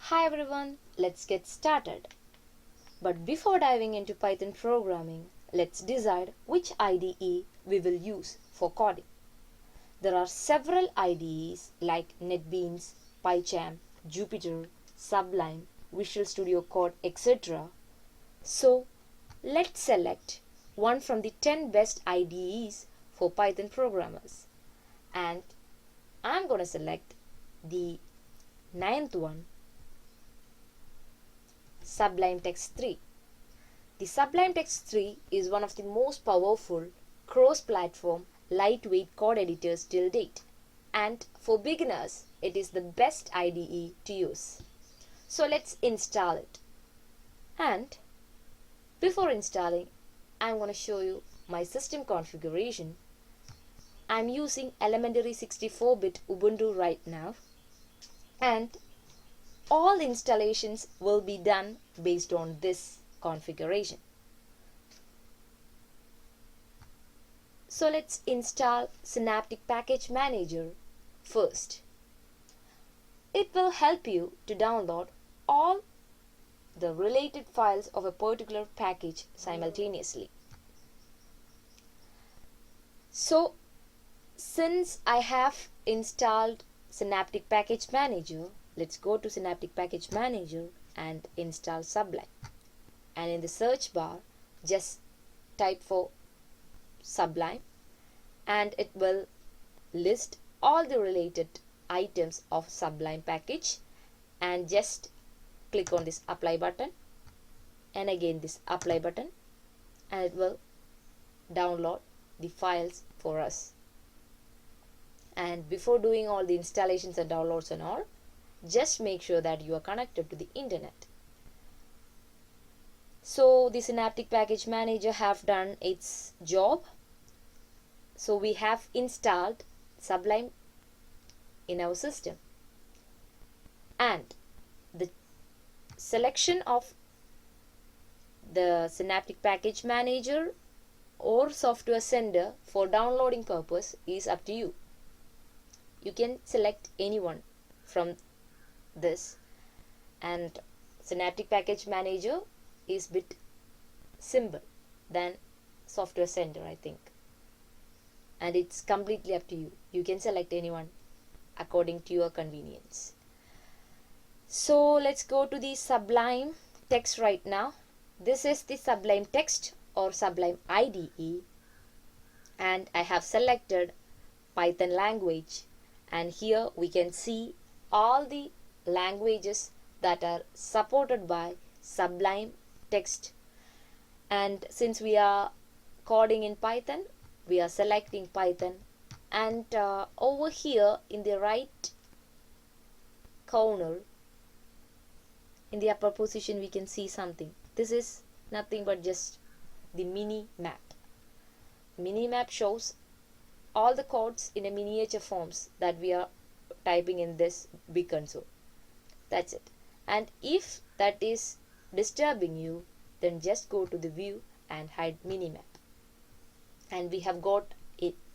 Hi everyone, let's get started. But before diving into Python programming, let's decide which IDE we will use for coding. There are several IDEs like NetBeans, PyCharm, Jupyter, Sublime, Visual Studio Code, etc. So let's select one from the 10 best IDEs for Python programmers. And I'm going to select the ninth one, Sublime Text 3. The Sublime Text 3 is one of the most powerful cross-platform lightweight code editors till date, and for beginners it is the best IDE to use. So let's install it. And before installing, I'm going to show you my system configuration. I'm using elementary 64-bit Ubuntu right now, and all installations will be done based on this configuration. So let's install Synaptic Package Manager first. It will help you to download all the related files of a particular package simultaneously. So since I have installed Synaptic Package Manager, let's go to Synaptic Package Manager and install Sublime. And in the search bar, just type for Sublime and it will list all the related items of Sublime package, and just click on this apply button and again this apply button, and it will download the files for us. And before doing all the installations and downloads and all, just make sure that you are connected to the internet. So the Synaptic Package Manager have done its job. So we have installed Sublime in our system, and the selection of the Synaptic Package Manager or software sender for downloading purpose is up to you. You can select anyone from this, and Synaptic Package Manager is bit simple than software sender, I think, and it's completely up to you. You can select anyone according to your convenience. So let's go to the Sublime text right now. This is the Sublime text or Sublime IDE, and I have selected Python language, and here we can see all the languages that are supported by Sublime text. And since we are coding in Python, we are selecting Python, and over here in the right corner in the upper position we can see something. This is nothing but just the mini map. Mini map shows all the codes in a miniature forms that we are typing in this big console. That's it. And if that is disturbing you, then just go to the view and hide minimap. And we have got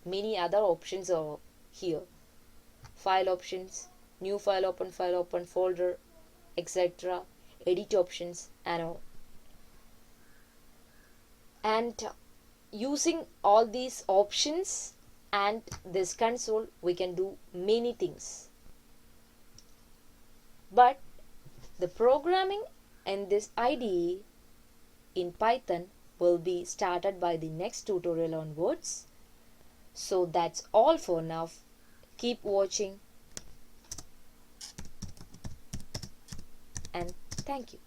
many other options over here. File options, new file open, folder, etc. Edit options and all. And using all these options and this console, we can do many things. But the programming in this IDE in Python will be started by the next tutorial onwards. So that's all for now. Keep watching, and thank you.